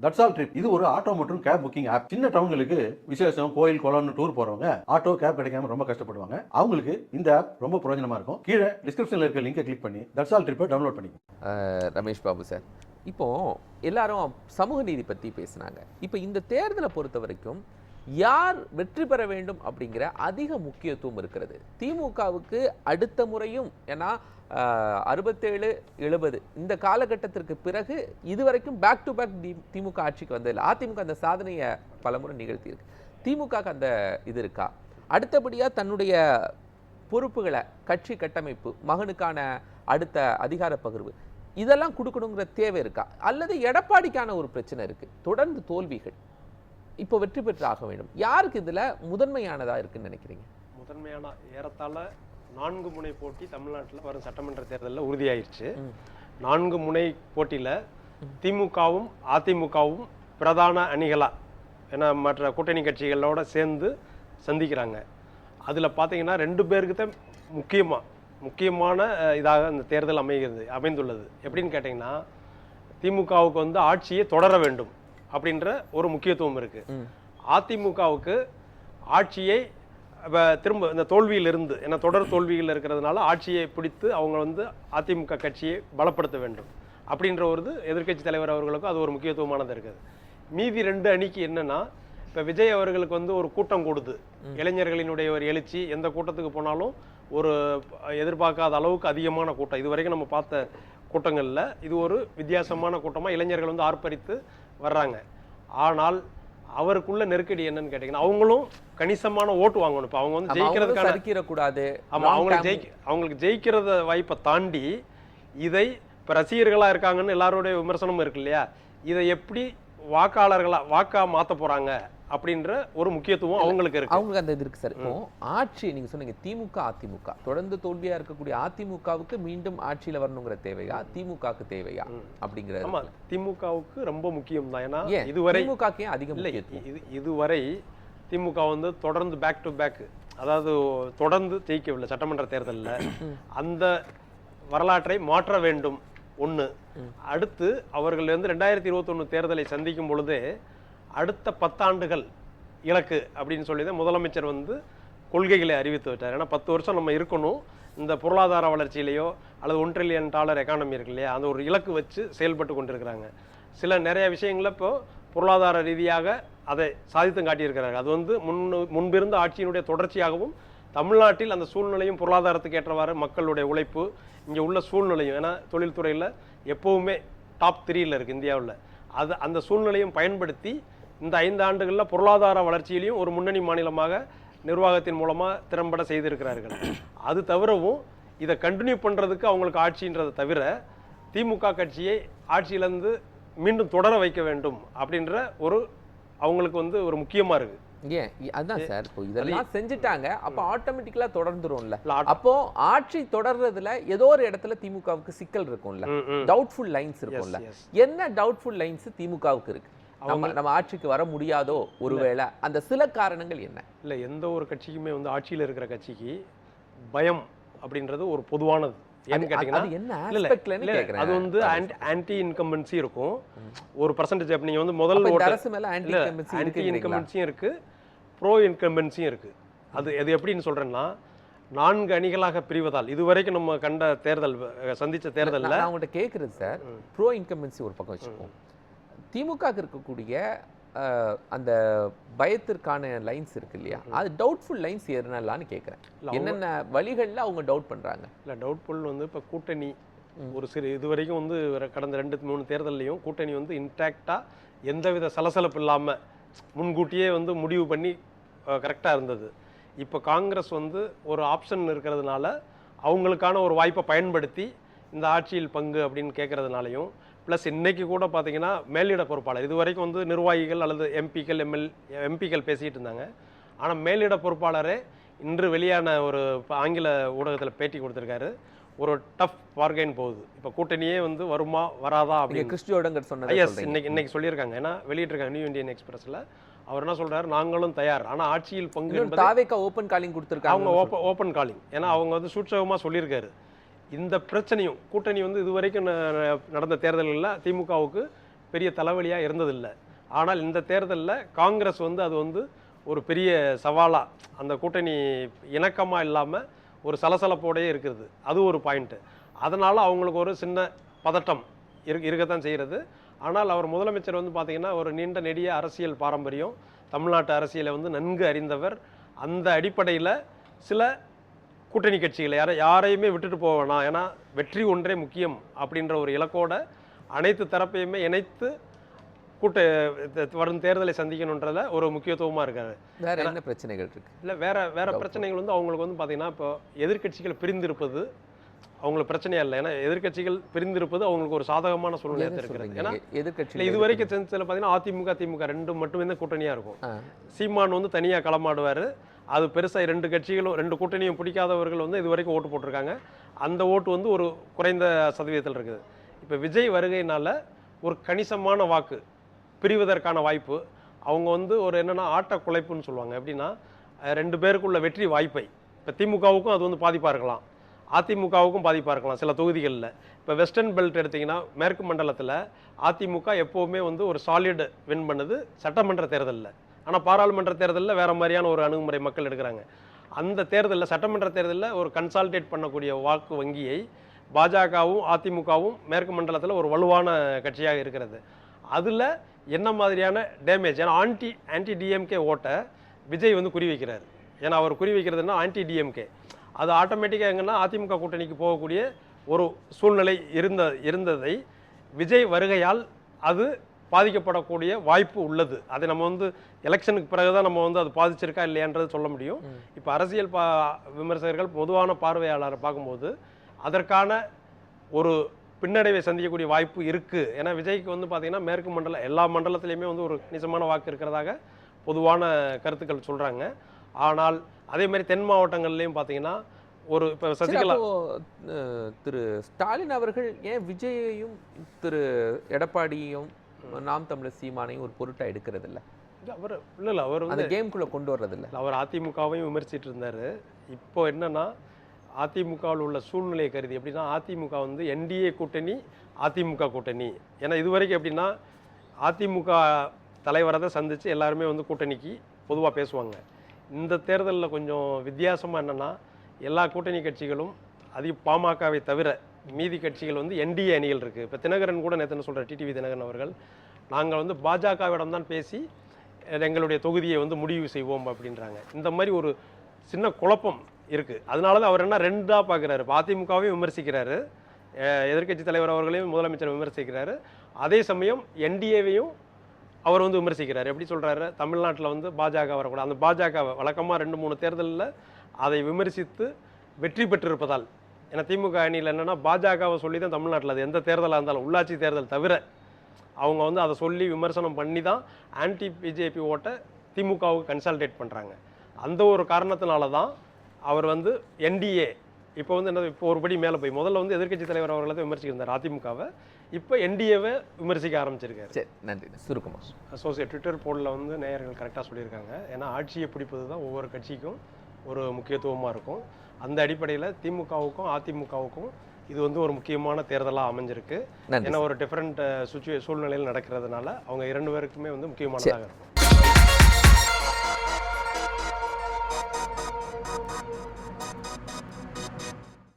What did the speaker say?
That's all trip. இது ஒரு auto மற்றும் கேப் புக்கிங் ஆப். சின்ன டவுன்களுக்கு விசேஷம், கோயில், குளம்னு டூர் போறவங்க ஆட்டோ கேப் கிடைக்காம ரொம்ப கஷ்டப்படுவாங்க. அவங்களுக்கு இந்த ஆப் ரொம்ப பிரயோஜனமா இருக்கும். கீழே டிஸ்கிரிப்ஷன்ல இருக்க லிங்கை கிளிக் பண்ணி தட்ஸ் ஆல் ட்ரிப்பை டவுன்லோட் பண்ணிக்கோங்க. ரமேஷ் பாபு சார், இப்போ எல்லாரும் சமூக நீதி பற்றி பேசினாங்க. இப்போ இந்த தேர்தலை பொறுத்த வரைக்கும் யார் வெற்றி பெற வேண்டும் அப்படிங்கிற அதிக முக்கியத்துவம் இருக்கிறது. திமுகவுக்கு அடுத்த முறையும், ஏன்னா 67, 70 இந்த காலகட்டத்திற்கு பிறகு இதுவரைக்கும் பேக் டு பேக் திமுக ஆட்சிக்கு வந்ததில்லை. அதிமுக அந்த சாதனையை பலமுறை நிகழ்த்தியிருக்கு. திமுக அந்த இது இருக்கா? அடுத்தபடியாக தன்னுடைய பொறுப்புகளை, கட்சி கட்டமைப்பு, மகனுக்கான அடுத்த அதிகார பகிர்வு, இதெல்லாம் கொடுக்கணுங்கிற தேவை இருக்கா? அல்லது எடப்பாடிக்கான ஒரு பிரச்சனை இருக்கு, தொடர்ந்து தோல்விகள், இப்போ வெற்றி பெற்று ஆக வேண்டும். யாருக்கு இதுல முதன்மையானதா இருக்குன்னு நினைக்கிறீங்க? முதன்மையான ஏறத்தாழ 4 முனை போட்டி தமிழ்நாட்டில் வரும் சட்டமன்ற தேர்தலில் உறுதியாயிருச்சு. 4 முனை போட்டியில் திமுகவும் அதிமுகவும் பிரதான அணிகளா, ஏன்னா மற்ற கூட்டணி கட்சிகளோட சேர்ந்து சந்திக்கிறாங்க. அதில் பார்த்தீங்கன்னா 2 பேருக்கு தான் முக்கியமான இதாக இந்த தேர்தல் அமைந்துள்ளது. எப்படின்னு கேட்டிங்கன்னா, திமுகவுக்கு வந்து ஆட்சியை தொடர வேண்டும் அப்படின்ற ஒரு முக்கியத்துவம் இருக்கு. அதிமுகவுக்கு ஆட்சியை திரும்ப இந்த தோல்வியிலிருந்து, ஏன்னா தொடர் தோல்வியில் இருக்கிறதுனால ஆட்சியை பிடித்து அவங்க வந்து அதிமுக கட்சியை பலப்படுத்த வேண்டும் அப்படின்ற ஒரு எதிர்க்கட்சி தலைவர் அவர்களுக்கும் அது ஒரு முக்கியத்துவமானது இருக்குது. மீதி 2 அணிக்கு என்னன்னா, இப்போ விஜய் அவர்களுக்கு வந்து ஒரு கூட்டம் கூடுது, இளைஞர்களினுடைய ஒரு எழுச்சி, எந்த கூட்டத்துக்கு போனாலும் ஒரு எதிர்பார்க்காத அளவுக்கு அதிகமான கூட்டம். இது வரைக்கும் நம்ம பார்த்த கூட்டங்களில் இது ஒரு வித்தியாசமான கூட்டமாக இளைஞர்கள் வந்து ஆர்ப்பரித்து வர்றாங்க. ஆனால் அவருக்குள்ள நெருக்கடி என்னன்னு கேட்டீங்கன்னா, அவங்களும் கணிசமான ஓட்டு வாங்கணும். இப்போ அவங்க வந்து ஜெயிக்கிறதுக்கான, ஆமா, அவங்களுக்கு ஜெயிக்கிறத வாய்ப்பை தாண்டி இதை இப்போ ரசிகர்களா இருக்காங்கன்னு எல்லாருடைய விமர்சனமும் இருக்கு இல்லையா, இதை எப்படி வாக்கா மாத்த போறாங்க அப்படின்ற ஒரு முக்கியத்துவம் அவங்களுக்கு இருக்கு. அவங்களுக்கு அந்த இது இருக்கு சார். இப்போ ஆட்சி நீங்க சொன்னீங்க, திமுக அதிமுக தொடர்ந்து தோல்வியா இருக்கக்கூடிய அதிமுகவுக்கு மீண்டும் ஆட்சியில வரணுங்கிற தேவையா, திமுகவுக்கு தேவையா அப்படிங்கிறது? ஆமா, திமுகவுக்கு ரொம்ப முக்கியம் தான். ஏன்னா இதுவரை திமுகவுக்கு அதிகம் இல்லை. இதுவரை திமுக வந்து தொடர்ந்து பேக் டு பேக், அதாவது தொடர்ந்து ஜெயிக்கவில்லை சட்டமன்ற தேர்தலில். அந்த வரலாற்றை மாற்ற வேண்டும் ஒன்று. அடுத்து அவர்கள் வந்து 2021 தேர்தலை சந்திக்கும் பொழுதே அடுத்த 10 ஆண்டுகள் இலக்கு அப்படின்னு சொல்லி தான் முதலமைச்சர் வந்து கொள்கைகளை அறிவித்து விட்டார். ஏன்னா 10 வருஷம் நம்ம இருக்கணும், இந்த பொருளாதார வளர்ச்சியிலையோ அல்லது $1 trillion எக்கானமி இருக்கு இல்லையா, அந்த ஒரு இலக்கு வச்சு செயல்பட்டு கொண்டிருக்கிறாங்க. நிறைய விஷயங்களை இப்போ பொருளாதார ரீதியாக அதை சாதித்தும் காட்டியிருக்கிறார்கள். அது வந்து முன்பிருந்த ஆட்சியினுடைய தொடர்ச்சியாகவும், தமிழ்நாட்டில் அந்த சூழ்நிலையும் பொருளாதாரத்துக்கு ஏற்றவாறு மக்களுடைய உழைப்பு, இங்கே உள்ள சூழ்நிலையும், ஏன்னா தொழில்துறையில் எப்போவுமே டாப் 3ல் இருக்குது இந்தியாவில், அந்த சூழ்நிலையும் பயன்படுத்தி இந்த 5 ஆண்டுகளில் பொருளாதார வளர்ச்சியிலையும் ஒரு முன்னணி மாநிலமாக நிர்வாகத்தின் மூலமாக திறம்பட செய்திருக்கிறார்கள். அது தவிரவும் இதை கண்டினியூ பண்ணுறதுக்கு அவங்களுக்கு ஆட்சின்றதை தவிர திமுக கட்சியை ஆட்சியிலேருந்து மீண்டும் தொடர வைக்க வேண்டும் அப்படின்ற ஒரு அவங்களுக்கு வந்து ஒரு முக்கியமாக இருக்குது. ஏன் அதான் சார், இப்போ இதெல்லாம் செஞ்சுட்டாங்க, அப்போ ஆட்டோமேட்டிக்கலா தொடர்ந்துரும்ல. அப்போ ஆட்சி தொடர்றதுல ஏதோ ஒரு இடத்துல திமுகவுக்கு சிக்கல் இருக்கும்ல, டவுட்ஃபுல் லைன்ஸ் இருக்கும்ல. என்ன டவுட்ஃபுல் லைன்ஸ் திமுகவுக்கு இருக்கு? நம்ம ஆட்சிக்கு வர முடியாதோ ஒருவேளை, அந்த சில காரணங்கள் என்ன? இல்லை, எந்த ஒரு கட்சிக்குமே வந்து ஆட்சியில் இருக்கிற கட்சிக்கு பயம் அப்படின்றது ஒரு பொதுவானது. ஏன்னு கேட்டீங்கன்னா, அது வந்து ஆன்டி இன்கம்பன்சி இருக்கும் ஒரு பர்சன்டேஜ். நீங்க வந்து முதல் ஆன்டி இன்கம்பன்சியும் இருக்கு, ப்ரோ இன்கம்பன்சியும் இருக்கு. அது எப்படின்னு சொல்றேன்னா, 4 அணிகளாக பிரிவதால் இதுவரைக்கும் நம்ம கண்ட தேர்தல், சந்திச்ச தேர்தலில் நான் உங்கள்கிட்ட கேட்குறது சார், ப்ரோ இன்கம்பன்சி ஒரு பக்கம் வச்சுப்போம், திமுக இருக்கக்கூடிய அந்த பயத்திற்கான லைன்ஸ் இருக்கு இல்லையா, அது டவுட்ஃபுல் லைன்ஸ் ஏறினாலான்னு கேட்குறேன். என்னென்ன வழிகளில் அவங்க டவுட் பண்ணுறாங்க? இல்லை, டவுட்ஃபுல் வந்து இப்போ கூட்டணி ஒரு இது வரைக்கும் வந்து கடந்த 2-3 தேர்தல்லையும் கூட்டணி வந்து இன்டாக்டாக எந்தவித சலசலப்பு இல்லாமல் முன்கூட்டியே வந்து முடிவு பண்ணி கரெக்டாக இருந்தது. இப்போ காங்கிரஸ் வந்து ஒரு ஆப்ஷன் இருக்கிறதுனால அவங்களுக்கான ஒரு வாய்ப்பை பயன்படுத்தி இந்த ஆட்சியில் பங்கு அப்படின்னு கேட்கறதுனாலையும், ப்ளஸ் இன்னைக்கு கூட பார்த்தீங்கன்னா மேலிட பொறுப்பாளர், இது வரைக்கும் வந்து நிர்வாகிகள் அல்லது எம்பிக்கள் பேசிகிட்டு இருந்தாங்க. ஆனால் மேலிட பொறுப்பாளரே இன்று வெளியான ஒரு ஆங்கில ஊடகத்தில் பேட்டி கொடுத்துருக்காரு, ஒரு டஃப் பார்கெயின் போகுது. இப்போ கூட்டணியே வந்து வருமா வராதா அப்படின்னு கிறிஸ்டியோடங்கர் சொன்னாங்க. எஸ், இன்னைக்கு சொல்லியிருக்காங்க. ஏன்னா வெளியிட்டிருக்காங்க நியூ இந்தியன் எக்ஸ்பிரஸில். அவர் என்ன சொல்றாரு, நாங்களும் தயார், ஆனால் ஆட்சியில் பங்கு ஓப்பன் காலிங் கொடுத்துருக்காங்க. அவங்க ஓப்பன் காலிங், ஏன்னா அவங்க வந்து சூட்சகமாக சொல்லியிருக்காரு. இந்த பிரச்சனையும் கூட்டணி வந்து இதுவரைக்கும் நடந்த தேர்தல்களில் திமுகவுக்கு பெரிய தலைவலியாக இருந்ததில்லை. ஆனால் இந்த தேர்தலில் காங்கிரஸ் வந்து அது வந்து ஒரு பெரிய சவாலாக, அந்த கூட்டணி இணக்கமாக இல்லாமல் ஒரு சலசலப்போடையே இருக்கிறது. அது ஒரு பாயிண்ட்டு. அதனால் அவங்களுக்கு ஒரு சின்ன பதட்டம் இருக்கத்தான் செய்கிறது. ஆனால் அவர் முதலமைச்சர் வந்து பார்த்திங்கன்னா ஒரு நீண்ட நெடிய அரசியல் பாரம்பரியம், தமிழ்நாட்டு அரசியலை வந்து நன்கு அறிந்தவர். அந்த அடிப்படையில் சில கூட்டணி கட்சிகளை யாரையுமே விட்டுட்டு போக வேணாம், ஏன்னா வெற்றி ஒன்றே முக்கியம் அப்படின்ற ஒரு இலக்கோட அனைத்து தரப்பையுமே இணைத்து வரும் தேர்தலை சந்திக்கணுன்றதுல ஒரு முக்கியத்துவமாக இருக்காரு. வேற என்ன பிரச்சனைகள் இருக்கு? இல்லை, வேற பிரச்சனைகள் வந்து அவங்களுக்கு வந்து பார்த்தீங்கன்னா, இப்போ எதிர்க்கட்சிகள் பிரிந்திருப்பது அவங்களுக்கு பிரச்சனையா இல்லை. ஏன்னா எதிர்க்கட்சிகள் பிரிந்திருப்பது அவங்களுக்கு ஒரு சாதகமான சூழ்நிலை இருக்கிறது. ஏன்னா எதிர்க்கட்சியில் இதுவரைக்கும் சென்சில் பார்த்தீங்கன்னா அதிமுக திமுக ரெண்டும் மட்டுமே தான் கூட்டணியாக இருக்கும். சீமான் வந்து தனியாக களமாடுவார். அது பெருசாக ரெண்டு கட்சிகளும் ரெண்டு கூட்டணியும் பிடிக்காதவர்கள் வந்து இது வரைக்கும் ஓட்டு போட்டிருக்காங்க. அந்த ஓட்டு வந்து ஒரு குறைந்த சதவீதத்தில் இருக்குது. இப்போ விஜய் வருகையினால ஒரு கணிசமான வாக்கு பிரிவதற்கான வாய்ப்பு. அவங்க வந்து ஒரு என்னென்னா ஆட்ட குலைப்புன்னு சொல்லுவாங்க. எப்படின்னா ரெண்டு பேருக்குள்ள வெற்றி வாய்ப்பை, இப்போ திமுகவுக்கும் அது வந்து பாதிப்பாக இருக்கலாம், அதிமுகவுக்கும் பாதிப்பாக இருக்கலாம் சில தொகுதிகளில். இப்போ வெஸ்டர்ன் பெல்ட் எடுத்திங்கன்னா மேற்கு மண்டலத்தில் அதிமுக எப்போவுமே வந்து ஒரு சாலிட் வின் பண்ணுது சட்டமன்ற தேர்தலில். ஆனால் பாராளுமன்ற தேர்தலில் வேறு மாதிரியான ஒரு அணுகுமுறை மக்கள் எடுக்கிறாங்க. அந்த தேர்தலில் சட்டமன்ற தேர்தலில் ஒரு கன்சால்டேட் பண்ணக்கூடிய வாக்கு வங்கியை பாஜகவும் அதிமுகவும் மேற்கு மண்டலத்தில் ஒரு வலுவான கட்சியாக இருக்கிறது. அதில் என்ன மாதிரியான டேமேஜ், ஏன்னா ஆன்டி டிஎம்கே ஓட்டை விஜய் வந்து குறி வைக்கிறார். ஏன்னா அவர் குறி வைக்கிறதுனா ஆன்டி டிஎம்கே, அது ஆட்டோமேட்டிக்காக எங்கன்னா அதிமுக கூட்டணிக்கு போகக்கூடிய ஒரு சூழ்நிலை இருந்ததை விஜய் வருகையால் அது பாதிக்கப்படக்கூடிய வாய்ப்பு உள்ளது. அதை நம்ம வந்து எலெக்ஷனுக்கு பிறகுதான் நம்ம வந்து அது பாதிச்சிருக்கா இல்லையான்றது சொல்ல முடியும். இப்போ அரசியல் விமர்சகர்கள் பொதுவான பார்வையாளரை பார்க்கும்போது அதற்கான ஒரு பின்னடைவை சந்திக்கக்கூடிய வாய்ப்பு இருக்குது. ஏன்னா விஜய்க்கு வந்து பார்த்தீங்கன்னா மேற்கு மண்டலம் எல்லா மண்டலத்திலையுமே வந்து ஒரு கணிசமான வாக்கு இருக்கிறதாக பொதுவான கருத்துக்கள் சொல்கிறாங்க. ஆனால் அதே மாதிரி தென் மாவட்டங்கள்லையும் பார்த்தீங்கன்னா ஒரு இப்போ சசிகலா திரு ஸ்டாலின் அவர்கள் ஏன் விஜயையும் திரு எடப்பாடியையும் நாம் தமிழர் சீமானையும் ஒரு பொருட்டா எடுக்கிறது இல்லை? அவர் இல்லை அவர் வந்து அந்த கேம்குள்ளே கொண்டு வர்றதில்லை. அவர் அதிமுகவையும் விமர்சிட்டு இருந்தார். இப்போ என்னன்னா அதிமுகவில் உள்ள சூழ்நிலையை கருதி எப்படின்னா அதிமுக வந்து என்டிஏ கூட்டணி அதிமுக கூட்டணி. ஏன்னா இது வரைக்கும் எப்படின்னா அதிமுக தலைவரை தான் சந்தித்து எல்லாருமே வந்து கூட்டணிக்கு பொதுவாக பேசுவாங்க. இந்த தேர்தலில் கொஞ்சம் வித்தியாசமாக என்னென்னா எல்லா கூட்டணி கட்சிகளும் பாமகவை தவிர மீதி கட்சிகள் வந்து என்டிஏ அணிகள் இருக்குது. இப்போ தினகரன் கூட நேற்று சொல்கிற டிடிவி தினகரன் அவர்கள், நாங்கள் வந்து பாஜகவிடம் தான் பேசி எங்களுடைய தொகுதியை வந்து முடிவு செய்வோம் அப்படின்றாங்க. இந்த மாதிரி ஒரு சின்ன குழப்பம் இருக்குது. அதனால தான் அவர் என்ன ரெண்டாக பார்க்குறாரு. இப்போ அதிமுகவையும் விமர்சிக்கிறாரு, எதிர்க்கட்சி தலைவர் அவர்களையும் முதலமைச்சர் விமர்சிக்கிறாரு, அதே சமயம் என்டிஏவையும் அவர் வந்து விமர்சிக்கிறார். எப்படி சொல்கிறாரு, தமிழ்நாட்டில் வந்து பாஜக வரக்கூடாது, அந்த பாஜகவை வழக்கமாக 2-3 தேர்தலில் அதை விமர்சித்து வெற்றி பெற்றிருப்பதால். ஏன்னா திமுக அணியில் என்னென்னா பாஜகவை சொல்லி தான் தமிழ்நாட்டில் அது எந்த தேர்தலாக இருந்தாலும் உள்ளாட்சி தேர்தல் தவிர அவங்க வந்து அதை சொல்லி விமர்சனம் பண்ணி தான் ஆன்டி பிஜேபி ஓட்டை திமுகவுக்கு கன்சால்டேட் பண்ணுறாங்க. அந்த ஒரு காரணத்தினால தான் அவர் வந்து என்டிஏ இப்போ வந்து என்ன இப்போ ஒருபடி மேலே போய் முதல்ல வந்து எதிர்க்கட்சி தலைவர் அவர்களை தான் விமர்சிக்கிறார் அதிமுகவை, இப்போ என்டிஏவை விமர்சிக்க ஆரம்பிச்சிருக்காரு. சரி, நன்றி. சுருக்கமாக அசோசியேட் ட்விட்டர் போர்டில் வந்து நேயர்கள் கரெக்டாக சொல்லியிருக்காங்க. ஏன்னா ஆட்சியை பிடிப்பது தான் ஒவ்வொரு கட்சிக்கும் ஒரு முக்கியத்துவமாக இருக்கும். அந்த அடிப்படையில் திமுகவுக்கும் அதிமுகவுக்கும் இது வந்து ஒரு முக்கியமான தேர்தலாக அமைஞ்சிருக்கு. ஏன்னா ஒரு டிஃப்ரெண்ட் சூழ்நிலையில் நடக்கிறதுனால அவங்க 2 பேருக்குமே வந்து முக்கியமானதாக இருக்கும்.